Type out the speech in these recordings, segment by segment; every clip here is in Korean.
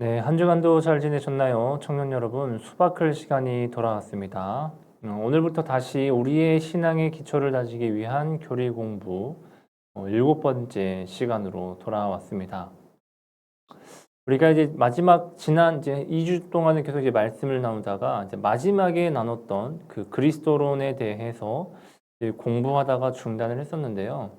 네, 한 주간도 잘 지내셨나요? 청년 여러분, 수박클 시간이 돌아왔습니다. 오늘부터 다시 우리의 신앙의 기초를 다지기 위한 교리 공부 7번째 시간으로 돌아왔습니다. 우리가 이제 마지막 지난 이제 2주 동안은 계속 이제 말씀을 나누다가 이제 마지막에 나눴던 그 그리스도론에 대해서 이제 공부하다가 중단을 했었는데요.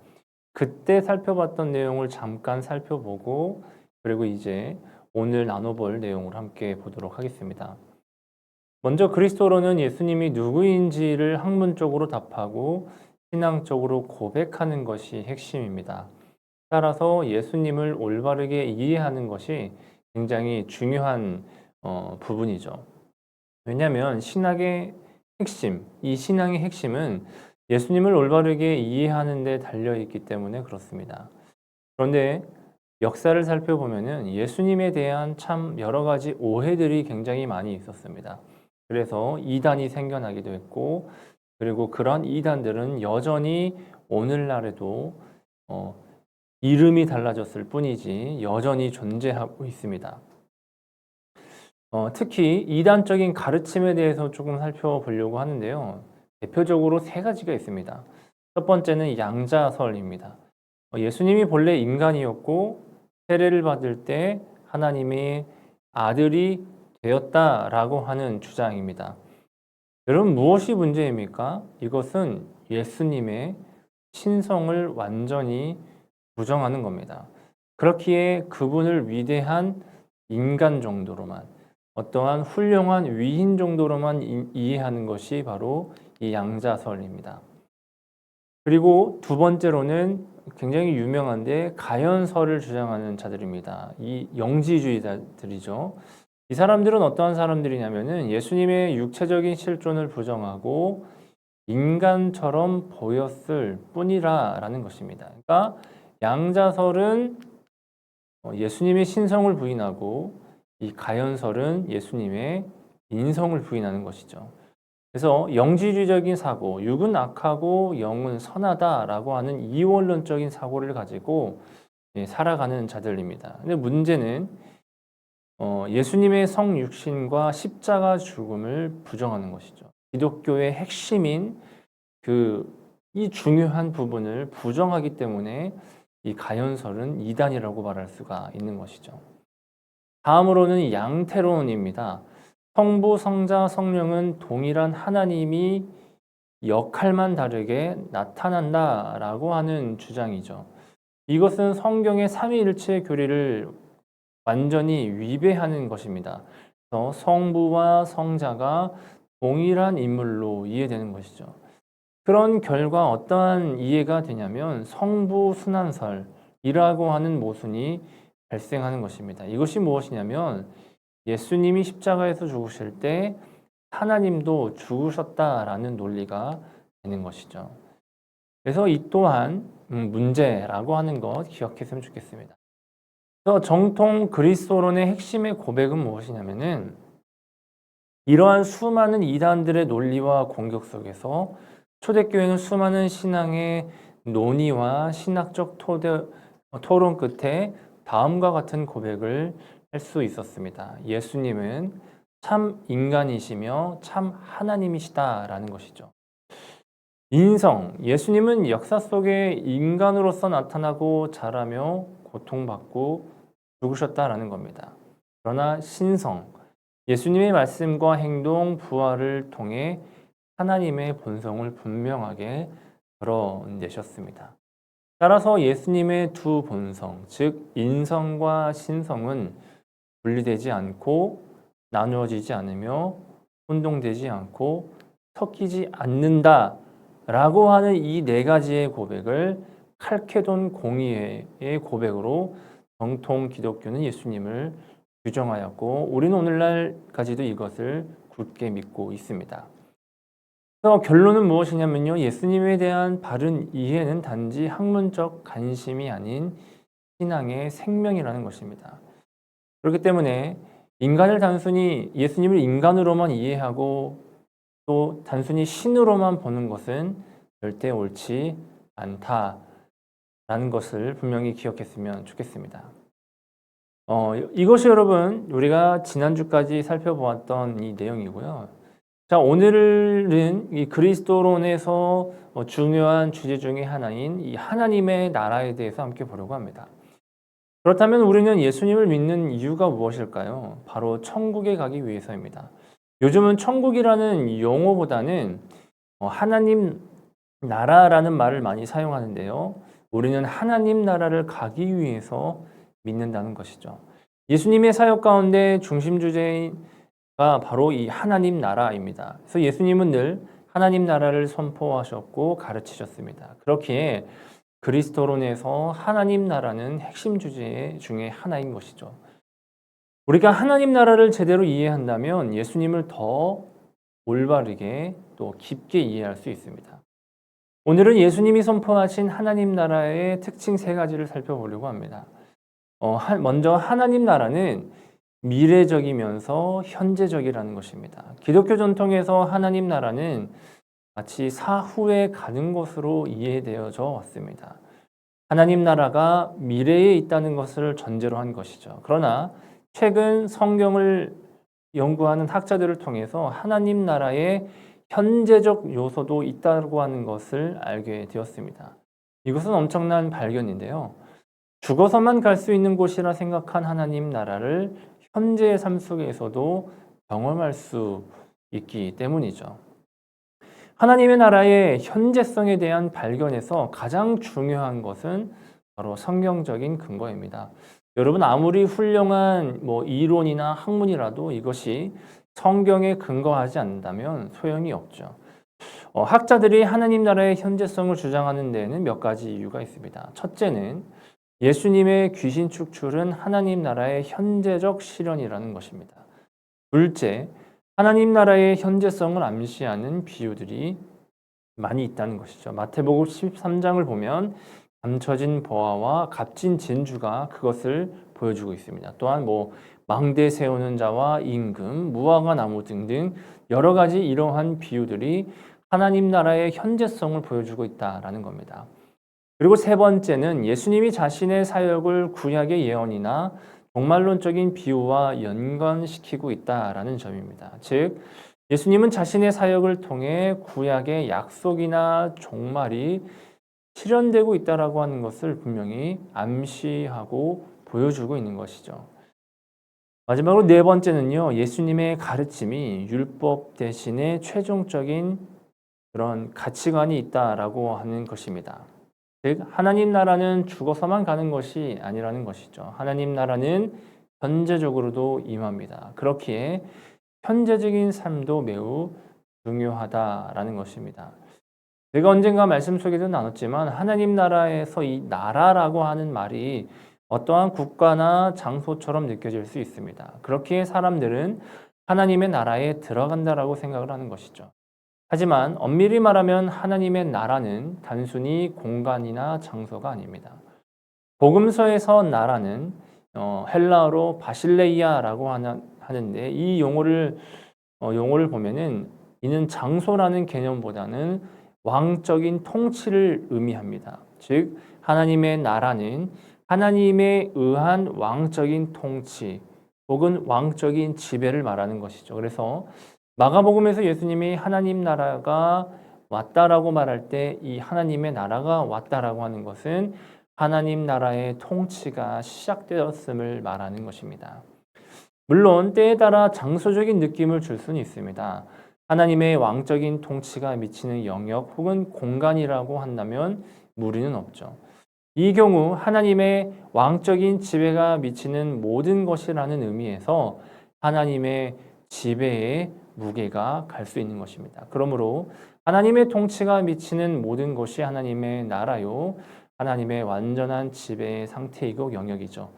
그때 살펴봤던 내용을 잠깐 살펴보고 그리고 이제 오늘 나눠볼 내용을 함께 보도록 하겠습니다. 먼저 그리스도로는 예수님이 누구인지를 학문적으로 답하고 신앙적으로 고백하는 것이 핵심입니다. 따라서 예수님을 올바르게 이해하는 것이 굉장히 중요한 부분이죠. 왜냐하면 신학의 핵심, 이 신앙의 핵심은 예수님을 올바르게 이해하는 데 달려 있기 때문에 그렇습니다. 그런데 역사를 살펴보면은 예수님에 대한 참 여러 가지 오해들이 굉장히 많이 있었습니다. 그래서 이단이 생겨나기도 했고, 그리고 그런 이단들은 여전히 오늘날에도 어, 이름이 달라졌을 뿐이지 여전히 존재하고 있습니다. 특히 이단적인 가르침에 대해서 조금 살펴보려고 하는데요. 대표적으로 세 가지가 있습니다. 첫 번째는 양자설입니다. 예수님이 본래 인간이었고 세례를 받을 때 하나님의 아들이 되었다라고 하는 주장입니다. 여러분 무엇이 문제입니까? 이것은 예수님의 신성을 완전히 부정하는 겁니다. 그렇기에 그분을 위대한 인간 정도로만 어떠한 훌륭한 위인 정도로만 이해하는 것이 바로 이 양자설입니다. 그리고 두 번째로는 굉장히 유명한데 가연설을 주장하는 자들입니다. 이 영지주의자들이죠. 이 사람들은 어떠한 사람들이냐면은 예수님의 육체적인 실존을 부정하고 인간처럼 보였을 뿐이라라는 것입니다. 그러니까 양자설은 예수님의 신성을 부인하고 이 가연설은 예수님의 인성을 부인하는 것이죠. 그래서 영지주의적인 사고, 육은 악하고 영은 선하다라고 하는 이원론적인 사고를 가지고 살아가는 자들입니다. 근데 문제는 예수님의 성육신과 십자가 죽음을 부정하는 것이죠. 기독교의 핵심인 이 중요한 부분을 부정하기 때문에 이 가연설은 이단이라고 말할 수가 있는 것이죠. 다음으로는 양태론입니다. 성부, 성자, 성령은 동일한 하나님이 역할만 다르게 나타난다라고 하는 주장이죠. 이것은 성경의 삼위일체 교리를 완전히 위배하는 것입니다. 그래서 성부와 성자가 동일한 인물로 이해되는 것이죠. 그런 결과 어떠한 이해가 되냐면 성부순환설이라고 하는 모순이 발생하는 것입니다. 이것이 무엇이냐면 예수님이 십자가에서 죽으실 때 하나님도 죽으셨다라는 논리가 되는 것이죠. 그래서 이 또한 문제라고 하는 것 기억했으면 좋겠습니다. 그래서 정통 그리스도론의 핵심의 고백은 무엇이냐면은 이러한 수많은 이단들의 논리와 공격 속에서 초대교회는 수많은 신앙의 논의와 신학적 토론 끝에 다음과 같은 고백을 할 수 있었습니다. 예수님은 참 인간이시며 참 하나님이시다라는 것이죠. 인성, 예수님은 역사 속에 인간으로서 나타나고 자라며 고통받고 죽으셨다라는 겁니다. 그러나 신성, 예수님의 말씀과 행동, 부활을 통해 하나님의 본성을 분명하게 드러내셨습니다. 따라서 예수님의 두 본성, 즉 인성과 신성은 분리되지 않고 나누어지지 않으며 혼동되지 않고 섞이지 않는다라고 하는 이 네 가지의 고백을 칼케돈 공의회의 고백으로 정통 기독교는 예수님을 규정하였고 우리는 오늘날까지도 이것을 굳게 믿고 있습니다. 그래서 결론은 무엇이냐면요. 예수님에 대한 바른 이해는 단지 학문적 관심이 아닌 신앙의 생명이라는 것입니다. 그렇기 때문에 인간을 단순히 예수님을 인간으로만 이해하고 또 단순히 신으로만 보는 것은 절대 옳지 않다라는 것을 분명히 기억했으면 좋겠습니다. 이것이 여러분 우리가 지난주까지 살펴보았던 이 내용이고요. 자, 오늘은 이 그리스도론에서 중요한 주제 중에 하나인 이 하나님의 나라에 대해서 함께 보려고 합니다. 그렇다면 우리는 예수님을 믿는 이유가 무엇일까요? 바로 천국에 가기 위해서입니다. 요즘은 천국이라는 용어보다는 하나님 나라라는 말을 많이 사용하는데요. 우리는 하나님 나라를 가기 위해서 믿는다는 것이죠. 예수님의 사역 가운데 중심 주제가 바로 이 하나님 나라입니다. 그래서 예수님은 늘 하나님 나라를 선포하셨고 가르치셨습니다. 그렇기에 그리스도론에서 하나님 나라는 핵심 주제 중에 하나인 것이죠. 우리가 하나님 나라를 제대로 이해한다면 예수님을 더 올바르게 또 깊게 이해할 수 있습니다. 오늘은 예수님이 선포하신 하나님 나라의 특징 세 가지를 살펴보려고 합니다. 먼저 하나님 나라는 미래적이면서 현재적이라는 것입니다. 기독교 전통에서 하나님 나라는 마치 사후에 가는 것으로 이해되어져 왔습니다. 하나님 나라가 미래에 있다는 것을 전제로 한 것이죠. 그러나 최근 성경을 연구하는 학자들을 통해서 하나님 나라의 현재적 요소도 있다고 하는 것을 알게 되었습니다. 이것은 엄청난 발견인데요. 죽어서만 갈 수 있는 곳이라 생각한 하나님 나라를 현재의 삶 속에서도 경험할 수 있기 때문이죠. 하나님의 나라의 현재성에 대한 발견에서 가장 중요한 것은 바로 성경적인 근거입니다. 여러분 아무리 훌륭한 이론이나 학문이라도 이것이 성경에 근거하지 않는다면 소용이 없죠. 학자들이 하나님 나라의 현재성을 주장하는 데에는 몇 가지 이유가 있습니다. 첫째는 예수님의 귀신 축출은 하나님 나라의 현재적 실현이라는 것입니다. 둘째, 하나님 나라의 현재성을 암시하는 비유들이 많이 있다는 것이죠. 마태복음 13장을 보면 감춰진 보화와 값진 진주가 그것을 보여주고 있습니다. 또한 망대 세우는 자와 임금, 무화과 나무 등등 여러 가지 이러한 비유들이 하나님 나라의 현재성을 보여주고 있다라는 겁니다. 그리고 세 번째는 예수님이 자신의 사역을 구약의 예언이나 종말론적인 비유와 연관시키고 있다라는 점입니다. 즉, 예수님은 자신의 사역을 통해 구약의 약속이나 종말이 실현되고 있다라고 하는 것을 분명히 암시하고 보여주고 있는 것이죠. 마지막으로 네 번째는요, 예수님의 가르침이 율법 대신에 최종적인 그런 가치관이 있다라고 하는 것입니다. 즉, 하나님 나라는 죽어서만 가는 것이 아니라는 것이죠. 하나님 나라는 현재적으로도 임합니다. 그렇기에 현재적인 삶도 매우 중요하다라는 것입니다. 제가 언젠가 말씀 속에도 나눴지만 하나님 나라에서 이 나라라고 하는 말이 어떠한 국가나 장소처럼 느껴질 수 있습니다. 그렇기에 사람들은 하나님의 나라에 들어간다라고 생각을 하는 것이죠. 하지만 엄밀히 말하면 하나님의 나라는 단순히 공간이나 장소가 아닙니다. 복음서에서 나라는 헬라어로 바실레이아라고 하는데 이 용어를 보면은 이는 장소라는 개념보다는 왕적인 통치를 의미합니다. 즉 하나님의 나라는 하나님에 의한 왕적인 통치 혹은 왕적인 지배를 말하는 것이죠. 그래서 마가복음에서 예수님이 하나님 나라가 왔다라고 말할 때 이 하나님의 나라가 왔다라고 하는 것은 하나님 나라의 통치가 시작되었음을 말하는 것입니다. 물론 때에 따라 장소적인 느낌을 줄 수는 있습니다. 하나님의 왕적인 통치가 미치는 영역 혹은 공간이라고 한다면 무리는 없죠. 이 경우 하나님의 왕적인 지배가 미치는 모든 것이라는 의미에서 하나님의 지배의 무게가 갈 수 있는 것입니다. 그러므로 하나님의 통치가 미치는 모든 것이 하나님의 나라요, 하나님의 완전한 지배의 상태이고 영역이죠.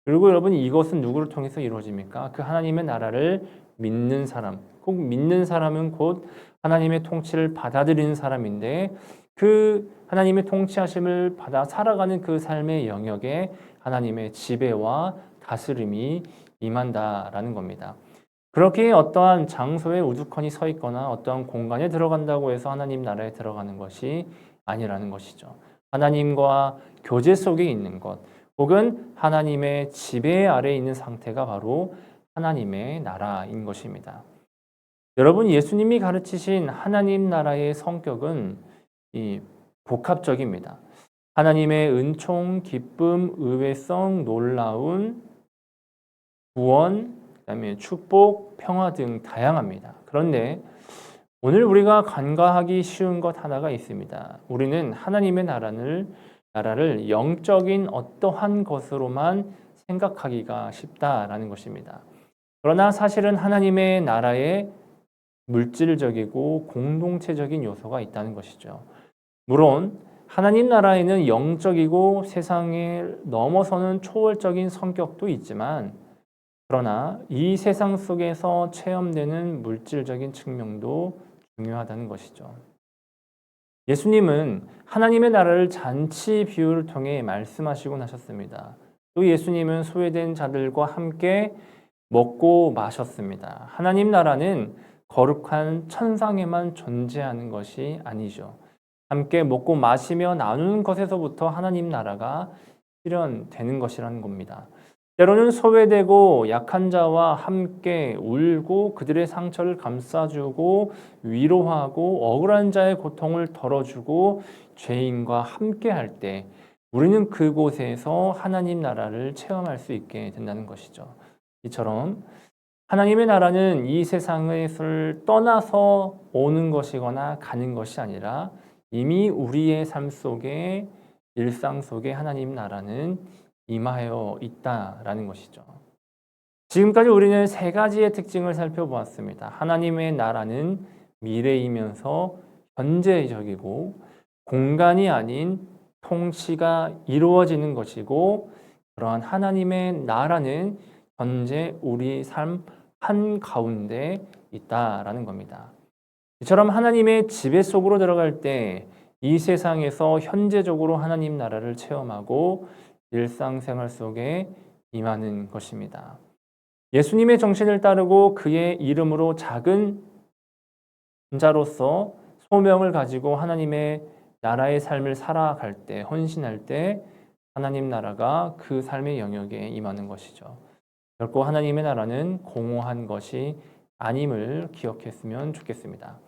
그리고 여러분 이것은 누구를 통해서 이루어집니까? 그 하나님의 나라를 믿는 사람, 꼭 믿는 사람은 곧 하나님의 통치를 받아들이는 사람인데 그 하나님의 통치하심을 받아 살아가는 그 삶의 영역에 하나님의 지배와 다스림이 임한다라는 겁니다. 그렇게 어떠한 장소에 우두커니 서 있거나 어떠한 공간에 들어간다고 해서 하나님 나라에 들어가는 것이 아니라는 것이죠. 하나님과 교제 속에 있는 것, 혹은 하나님의 지배 아래에 있는 상태가 바로 하나님의 나라인 것입니다. 여러분, 예수님이 가르치신 하나님 나라의 성격은 이 복합적입니다. 하나님의 은총, 기쁨, 의외성, 놀라운 구원, 그다음에 축복, 평화 등 다양합니다. 그런데 오늘 우리가 간과하기 쉬운 것 하나가 있습니다. 우리는 하나님의 나라를 영적인 어떠한 것으로만 생각하기가 쉽다라는 것입니다. 그러나 사실은 하나님의 나라에 물질적이고 공동체적인 요소가 있다는 것이죠. 물론 하나님 나라에는 영적이고 세상에 넘어서는 초월적인 성격도 있지만, 그러나 이 세상 속에서 체험되는 물질적인 측면도 중요하다는 것이죠. 예수님은 하나님의 나라를 잔치 비유를 통해 말씀하시곤 하셨습니다. 또 예수님은 소외된 자들과 함께 먹고 마셨습니다. 하나님 나라는 거룩한 천상에만 존재하는 것이 아니죠. 함께 먹고 마시며 나누는 것에서부터 하나님 나라가 실현되는 것이라는 겁니다. 때로는 소외되고 약한 자와 함께 울고 그들의 상처를 감싸주고 위로하고 억울한 자의 고통을 덜어주고 죄인과 함께 할 때 우리는 그곳에서 하나님 나라를 체험할 수 있게 된다는 것이죠. 이처럼 하나님의 나라는 이 세상을 떠나서 오는 것이거나 가는 것이 아니라 이미 우리의 삶 속에, 일상 속에 하나님 나라는 임하여 있다라는 것이죠. 지금까지 우리는 세 가지의 특징을 살펴보았습니다. 하나님의 나라는 미래이면서 현재적이고 공간이 아닌 통치가 이루어지는 것이고, 그러한 하나님의 나라는 현재 우리 삶 한가운데 있다라는 겁니다. 이처럼 하나님의 지배 속으로 들어갈 때 이 세상에서 현재적으로 하나님 나라를 체험하고 일상생활 속에 임하는 것입니다. 예수님의 정신을 따르고 그의 이름으로 작은 자로서 소명을 가지고 하나님의 나라의 삶을 살아갈 때, 헌신할 때 하나님 나라가 그 삶의 영역에 임하는 것이죠. 결코 하나님의 나라는 공허한 것이 아님을 기억했으면 좋겠습니다.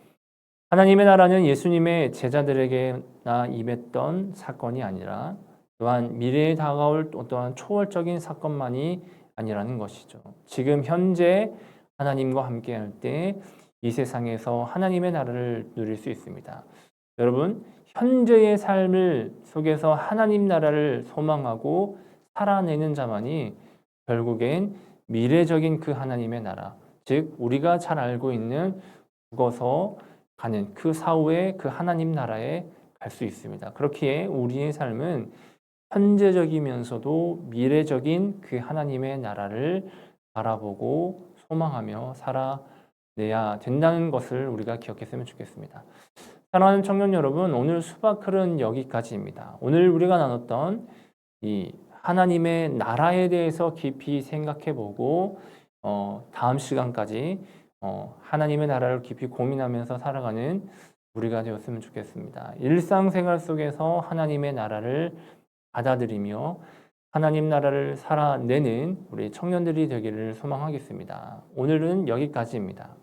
하나님의 나라는 예수님의 제자들에게나 임했던 사건이 아니라 또한 미래에 다가올 어떠한 초월적인 사건만이 아니라는 것이죠. 지금 현재 하나님과 함께할 때 이 세상에서 하나님의 나라를 누릴 수 있습니다. 여러분, 현재의 삶을 속에서 하나님 나라를 소망하고 살아내는 자만이 결국엔 미래적인 그 하나님의 나라, 즉 우리가 잘 알고 있는 죽어서 가는 그 사후의 그 하나님 나라에 갈 수 있습니다. 그렇기에 우리의 삶은 현재적이면서도 미래적인 그 하나님의 나라를 바라보고 소망하며 살아내야 된다는 것을 우리가 기억했으면 좋겠습니다. 사랑하는 청년 여러분, 오늘 수바클은 여기까지입니다. 오늘 우리가 나눴던 이 하나님의 나라에 대해서 깊이 생각해보고 다음 시간까지 하나님의 나라를 깊이 고민하면서 살아가는 우리가 되었으면 좋겠습니다. 일상생활 속에서 하나님의 나라를 받아들이며 하나님 나라를 살아내는 우리 청년들이 되기를 소망하겠습니다. 오늘은 여기까지입니다.